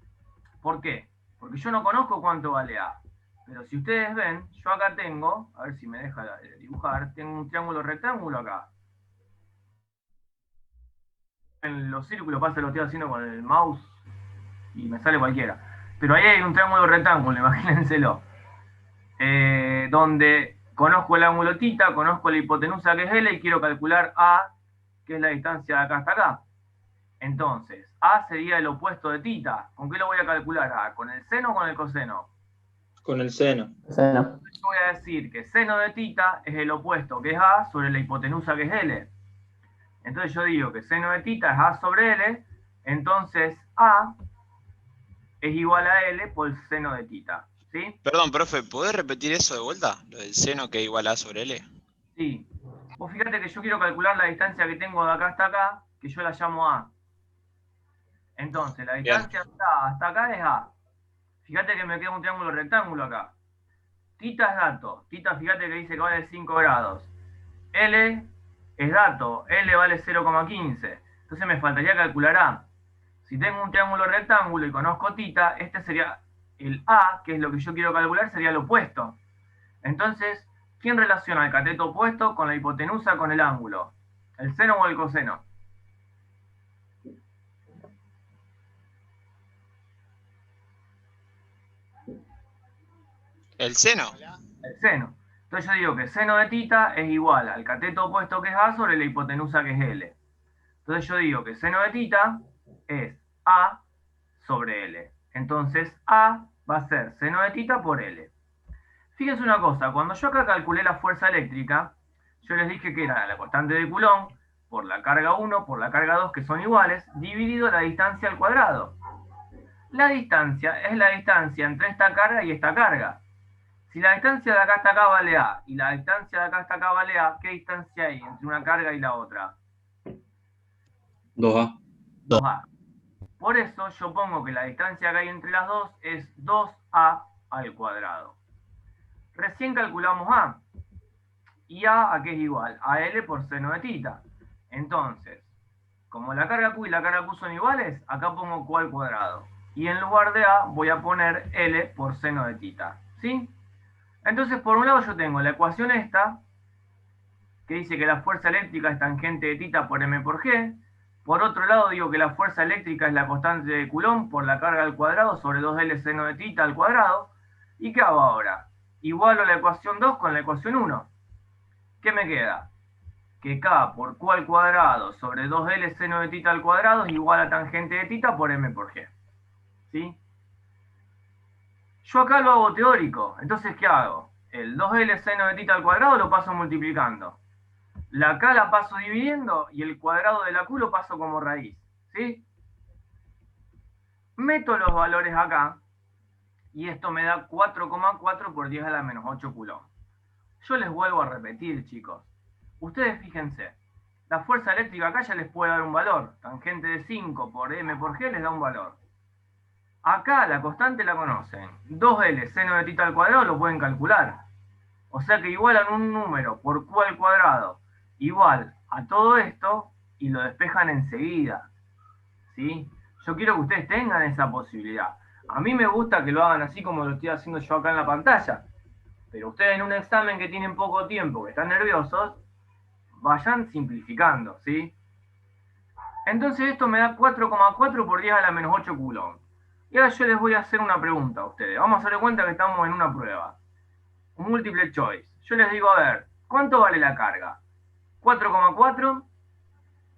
¿Por qué? Porque yo no conozco cuánto vale A. Pero si ustedes ven, yo acá tengo, a ver si me deja dibujar, tengo un triángulo rectángulo acá. En los círculos pasa, lo estoy haciendo con el mouse y me sale cualquiera. Pero ahí hay un triángulo rectángulo, imagínenselo. Donde conozco el ángulo tita, conozco la hipotenusa que es L y quiero calcular A, que es la distancia de acá hasta acá. Entonces, A sería el opuesto de tita. ¿Con qué lo voy a calcular A? ¿Con el seno o con el coseno? Con el seno. Seno. Yo voy a decir que seno de tita es el opuesto, que es A, sobre la hipotenusa, que es L. Entonces yo digo que seno de tita es A sobre L, entonces A es igual a L por el seno de tita. ¿Sí? Perdón, profe, ¿podés repetir eso de vuelta? Lo del seno que es igual a A sobre L. Sí. Vos fíjate que yo quiero calcular la distancia que tengo de acá hasta acá, que yo la llamo A. Entonces, la distancia hasta acá es A. Fíjate que me queda un triángulo rectángulo acá. Tita es dato. Tita, fíjate que dice que vale 5 grados. L es dato. L vale 0,15. Entonces me faltaría calcular A. Si tengo un triángulo rectángulo y conozco tita, este sería el A, que es lo que yo quiero calcular, sería el opuesto. Entonces, ¿quién relaciona el cateto opuesto con la hipotenusa con el ángulo? ¿El seno o el coseno? ¿El seno? El seno. Entonces yo digo que seno de tita es igual al cateto opuesto, que es A, sobre la hipotenusa, que es L. Entonces yo digo que seno de tita es A sobre L. Entonces A va a ser seno de tita por L. Fíjense una cosa, cuando yo acá calculé la fuerza eléctrica, yo les dije que era la constante de Coulomb por la carga 1 por la carga 2, que son iguales, dividido la distancia al cuadrado. La distancia es la distancia entre esta carga y esta carga. Si la distancia de acá hasta acá vale A y la distancia de acá hasta acá vale A, ¿qué distancia hay entre una carga y la otra? 2A. 2A. Por eso yo pongo que la distancia que hay entre las dos es 2A al cuadrado. Recién calculamos A. ¿Y A qué es igual? A L por seno de tita. Entonces, como la carga Q y la carga Q son iguales, acá pongo Q al cuadrado. Y en lugar de A voy a poner L por seno de tita. ¿Sí? Entonces, por un lado yo tengo la ecuación esta, que dice que la fuerza eléctrica es tangente de tita por m por g. Por otro lado digo que la fuerza eléctrica es la constante de Coulomb por la carga al cuadrado sobre 2L seno de tita al cuadrado. ¿Y qué hago ahora? Igualo la ecuación 2 con la ecuación 1. ¿Qué me queda? Que K por Q al cuadrado sobre 2L seno de tita al cuadrado es igual a tangente de tita por m por g. ¿Sí? Yo acá lo hago teórico, entonces ¿qué hago? El 2L seno de tita al cuadrado lo paso multiplicando. La K la paso dividiendo y el cuadrado de la Q lo paso como raíz. ¿Sí? Meto los valores acá y esto me da 4,4 por 10 a la menos 8 Coulomb. Yo les vuelvo a repetir, chicos. Ustedes fíjense, la fuerza eléctrica acá ya les puede dar un valor. Tangente de 5 por m por g les da un valor. Acá la constante la conocen. 2L seno de tita al cuadrado lo pueden calcular. O sea que igualan un número por Q al cuadrado igual a todo esto y lo despejan enseguida. ¿Sí? Yo quiero que ustedes tengan esa posibilidad. A mí me gusta que lo hagan así como lo estoy haciendo yo acá en la pantalla. Pero ustedes en un examen que tienen poco tiempo, que están nerviosos, vayan simplificando, ¿sí? Entonces esto me da 4,4 por 10 a la menos 8 coulomb. Y ahora yo les voy a hacer una pregunta a ustedes. Vamos a hacer de cuenta que estamos en una prueba. Un multiple choice. Yo les digo, a ver, ¿cuánto vale la carga? 4,4,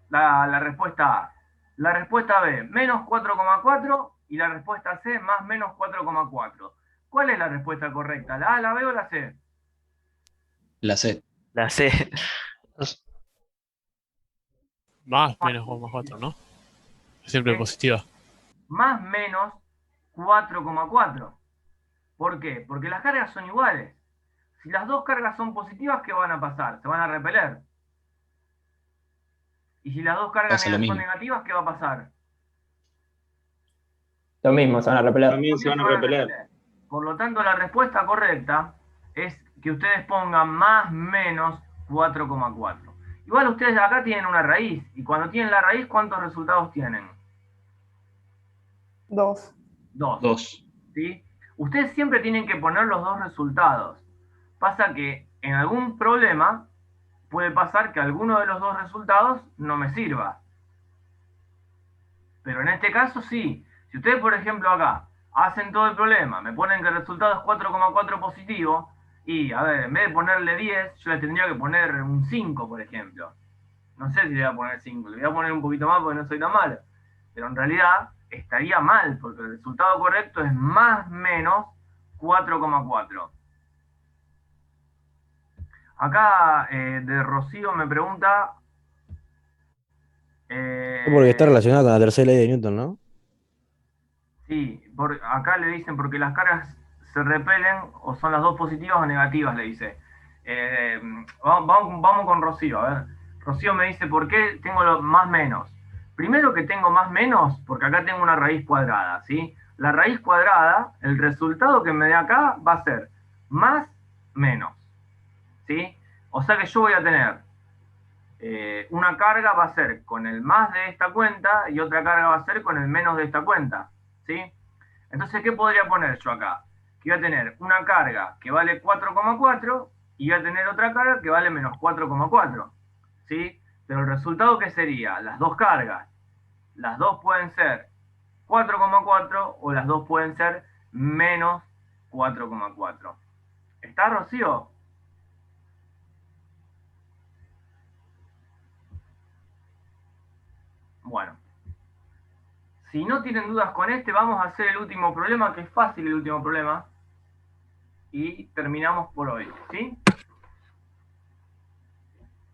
la respuesta A. La respuesta B, menos 4,4 y la respuesta C, más menos 4,4. ¿Cuál es la respuesta correcta? ¿La A, la B o la C? La C. La C. Más menos 1,4, ¿no? Siempre ¿Qué? positiva. Más menos 4,4. ¿Por qué? Porque las cargas son iguales. Si las dos cargas son positivas, ¿qué van a pasar? Se van a repeler. Y si las dos cargas Pasa lo son mismo. negativas, ¿qué va a pasar? Lo mismo, se van a repeler. También se También van se a van a repeler. repeler. Por lo tanto, la respuesta correcta es que ustedes pongan más menos 4,4. Igual ustedes acá tienen una raíz. Y cuando tienen la raíz, ¿cuántos resultados tienen? 2. 2. 2. ¿Sí? Ustedes siempre tienen que poner los dos resultados. Pasa que en algún problema puede pasar que alguno de los dos resultados no me sirva. Pero en este caso sí. Si ustedes, por ejemplo, acá hacen todo el problema, me ponen que el resultado es 4,4 positivo, y, a ver, en vez de ponerle 10, yo le tendría que poner un 5, por ejemplo. No sé si le voy a poner 5, le voy a poner un poquito más porque no soy tan malo. Pero en realidad estaría mal, porque el resultado correcto es más menos 4,4. Acá de Rocío me pregunta... Porque está relacionado con la tercera ley de Newton, ¿no? Sí, acá le dicen porque las cargas se repelen o son las dos positivas o negativas, le dice. Vamos con Rocío, a ver. Rocío me dice, ¿por qué tengo los más menos? Primero que tengo más menos, porque acá tengo una raíz cuadrada, ¿sí? La raíz cuadrada, el resultado que me dé acá va a ser más menos, ¿sí? O sea que yo voy a tener una carga va a ser con el más de esta cuenta y otra carga va a ser con el menos de esta cuenta, ¿sí? Entonces, ¿qué podría poner yo acá? Que voy a tener una carga que vale 4,4 y voy a tener otra carga que vale menos 4,4, ¿sí? Pero el resultado, ¿qué sería? Las dos cargas. Las dos pueden ser 4,4 o las dos pueden ser menos 4,4. ¿Está, Rocío? Bueno. Si no tienen dudas con este, vamos a hacer el último problema, que es fácil el último problema. Y terminamos por hoy, ¿sí?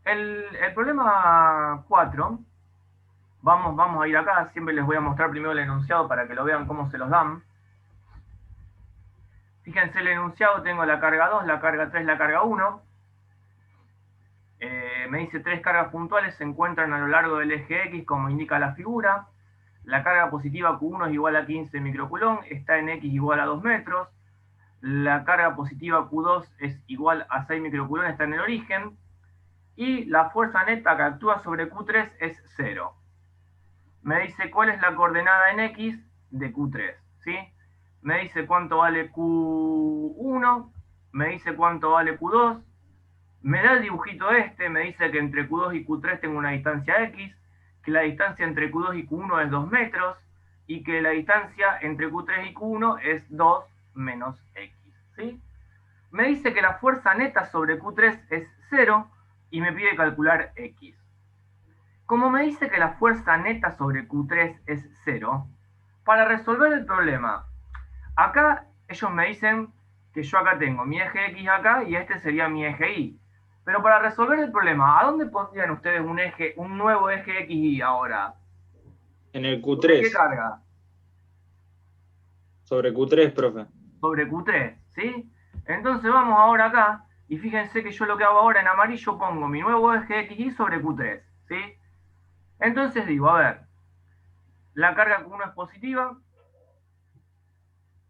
El problema 4, vamos a ir acá, siempre les voy a mostrar primero el enunciado para que lo vean cómo se los dan. Fíjense el enunciado, tengo la carga 2, la carga 3, la carga 1. Me dice 3 cargas puntuales se encuentran a lo largo del eje X, como indica la figura. La carga positiva Q1 es igual a 15 microcoulomb, está en X igual a 2 metros. La carga positiva Q2 es igual a 6 microcoulomb, está en el origen. Y la fuerza neta que actúa sobre Q3 es 0. Me dice cuál es la coordenada en X de Q3, ¿sí? Me dice cuánto vale Q1, me dice cuánto vale Q2, me da el dibujito este, me dice que entre Q2 y Q3 tengo una distancia X, que la distancia entre Q2 y Q1 es 2 metros, y que la distancia entre Q3 y Q1 es 2 menos X, ¿sí? Me dice que la fuerza neta sobre Q3 es 0, y me pide calcular X. Como me dice que la fuerza neta sobre Q3 es 0, para resolver el problema, acá ellos me dicen que yo acá tengo mi eje X acá y este sería mi eje Y. Pero para resolver el problema, ¿a dónde pondrían ustedes un nuevo eje XY ahora? En el ¿Sobre qué Q3. carga? Sobre Q3, profe. Sobre Q3, ¿sí? Entonces vamos ahora acá, y fíjense que yo lo que hago ahora en amarillo pongo mi nuevo eje XY sobre Q3, ¿sí? Entonces digo, a ver, la carga Q1 es positiva,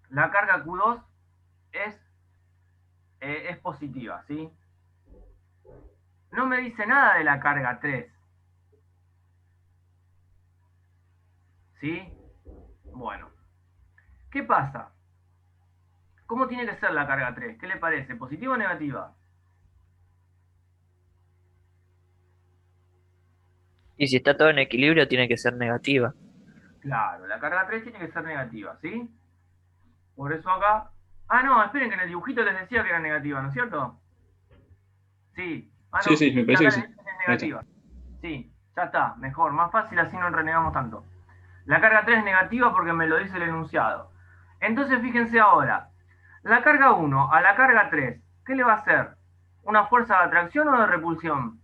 la carga Q2 es positiva, ¿sí? No me dice nada de la carga 3, ¿sí? Bueno, ¿qué pasa? ¿Cómo tiene que ser la carga 3? ¿Qué le parece? ¿Positiva o negativa? Y si está todo en equilibrio, tiene que ser negativa. Claro, la carga 3 tiene que ser negativa, ¿sí? Por eso acá... Ah, no, esperen que en el dibujito les decía que era negativa, ¿no es cierto? Sí. Ah, no, Sí, sí, me parece que acá sí. les dice que es negativa. Sí, ya está, mejor, más fácil, así no renegamos tanto. La carga 3 es negativa porque me lo dice el enunciado. Entonces fíjense ahora, la carga 1 a la carga 3, ¿qué le va a hacer? ¿Una fuerza de atracción o de repulsión?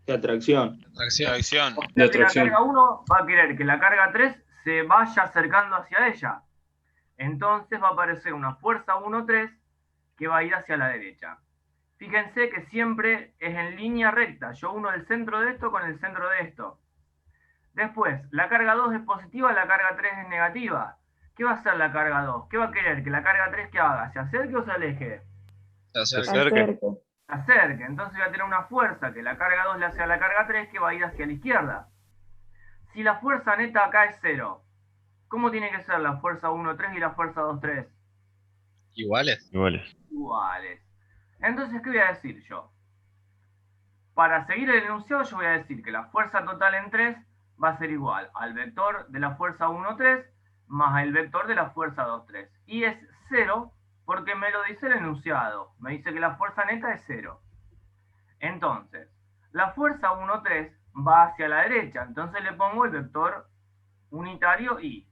De atracción. Tracción. O sea De que la atracción. carga 1 va a querer que la carga 3 se vaya acercando hacia ella. Entonces va a aparecer una fuerza 1-3 que va a ir hacia la derecha. Fíjense que siempre es en línea recta. Yo uno el centro de esto con el centro de esto. Después, la carga 2 es positiva, la carga 3 es negativa. ¿Qué va a hacer la carga 2? ¿Qué va a querer que la carga 3 que haga? ¿Se acerque o se aleje? Se acerca. Acerque. Se acerque. Entonces va a tener una fuerza que la carga 2 le hace a la carga 3 que va a ir hacia la izquierda. Si la fuerza neta acá es 0, ¿cómo tiene que ser la fuerza 1-3 y la fuerza 2-3? Iguales. Iguales. Entonces, ¿qué voy a decir yo? Para seguir el enunciado, yo voy a decir que la fuerza total en 3 va a ser igual al vector de la fuerza 1-3 más el vector de la fuerza 2-3. Y es 0 porque me lo dice el enunciado. Me dice que la fuerza neta es 0. Entonces, la fuerza 1-3 va hacia la derecha. Entonces le pongo el vector unitario I.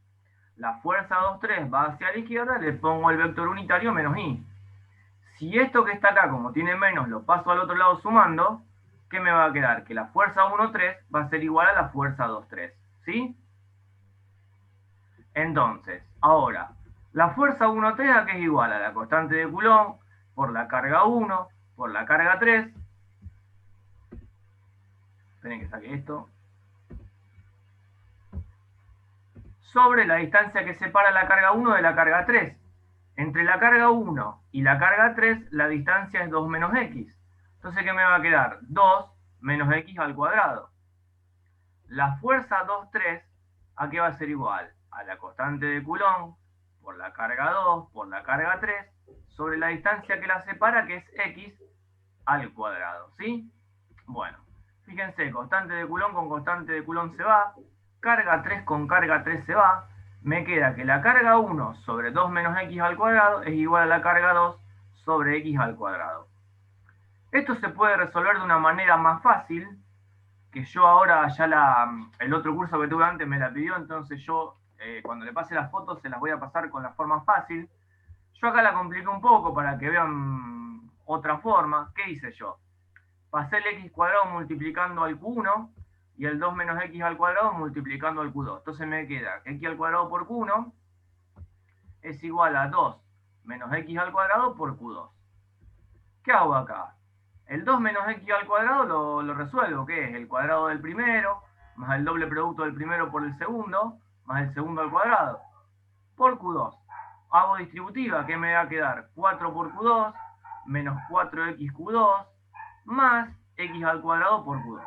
La fuerza 2-3 va hacia la izquierda, le pongo el vector unitario menos I. Si esto que está acá, como tiene menos, lo paso al otro lado sumando, ¿qué me va a quedar? Que la fuerza 1-3 va a ser igual a la fuerza 2-3. ¿Sí? Entonces, ahora, la fuerza 1-3 a qué es igual a la constante de Coulomb por la carga 1 por la carga 3. Esperen que saque esto. Sobre la distancia que separa la carga 1 de la carga 3. Entre la carga 1 y la carga 3, la distancia es 2 menos x. Entonces, ¿qué me va a quedar? 2 menos x al cuadrado. La fuerza 2-3, ¿a qué va a ser igual? A la constante de Coulomb por la carga 2 por la carga 3 sobre la distancia que la separa, que es x al cuadrado. ¿Sí? Bueno, fíjense, constante de Coulomb con constante de Coulomb se va, carga 3 con carga 3 se va, me queda que la carga 1 sobre 2 menos x al cuadrado es igual a la carga 2 sobre x al cuadrado. Esto se puede resolver de una manera más fácil, que yo ahora ya el otro curso que tuve antes me la pidió, entonces yo cuando le pase las fotos se las voy a pasar con la forma fácil. Yo acá la compliqué un poco para que vean otra forma. ¿Qué hice yo? Pasé el x cuadrado multiplicando al q1 y el 2 menos x al cuadrado multiplicando al q2. Entonces me queda que x al cuadrado por q1 es igual a 2 menos x al cuadrado por q2. ¿Qué hago acá? El 2 menos x al cuadrado lo resuelvo, que es el cuadrado del primero, más el doble producto del primero por el segundo, más el segundo al cuadrado, por q2. Hago distributiva, ¿qué me va a quedar? 4 por q2, menos 4xq2, más x al cuadrado por q2.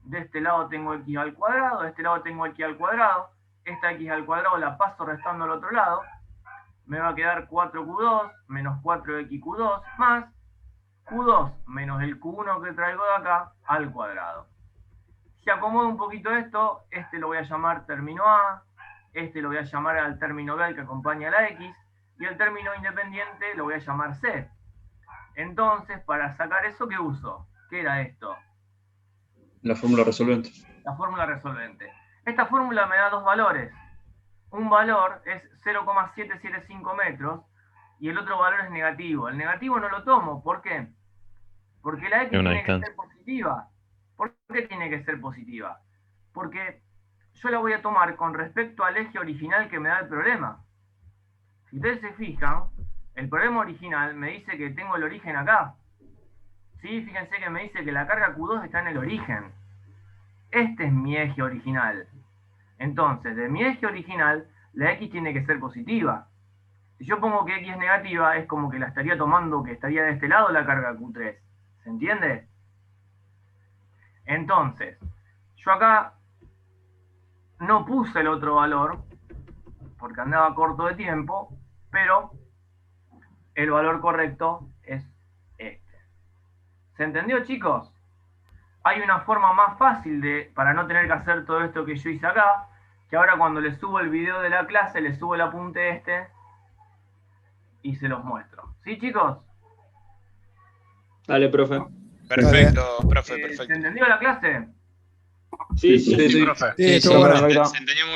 De este lado tengo x al cuadrado, de este lado tengo x al cuadrado, esta x al cuadrado la paso restando al otro lado, me va a quedar 4q2 menos 4xq2 más q2 menos el q1 que traigo de acá al cuadrado. Si acomodo un poquito esto, este lo voy a llamar término A, este lo voy a llamar al término B que acompaña a la X, y el término independiente lo voy a llamar C. Entonces, para sacar eso, ¿qué uso? ¿Qué era esto? La fórmula resolvente. La fórmula resolvente. Esta fórmula me da dos valores. Un valor es 0,775 metros y el otro valor es negativo. El negativo no lo tomo. ¿Por qué? Porque la X tiene que ser positiva. ¿Por qué tiene que ser positiva? Porque yo la voy a tomar con respecto al eje original que me da el problema. Si ustedes se fijan, el problema original me dice que tengo el origen acá. ¿Sí? Fíjense que me dice que la carga Q2 está en el origen. Este es mi eje original. Entonces, de mi eje original, la X tiene que ser positiva. Si yo pongo que X es negativa, es como que la estaría tomando, que estaría de este lado la carga Q3. ¿Se entiende? Entonces, yo acá no puse el otro valor, porque andaba corto de tiempo, pero el valor correcto es este. ¿Se entendió, chicos? Hay una forma más fácil para no tener que hacer todo esto que yo hice acá, que ahora cuando les subo el video de la clase, les subo el apunte este y se los muestro. ¿Sí, chicos? Dale, profe. Perfecto, profe, ¿Se perfecto. entendió la clase? Sí, sí, Sí, sí. profe. Sí, estuvo bueno. Se entendió muy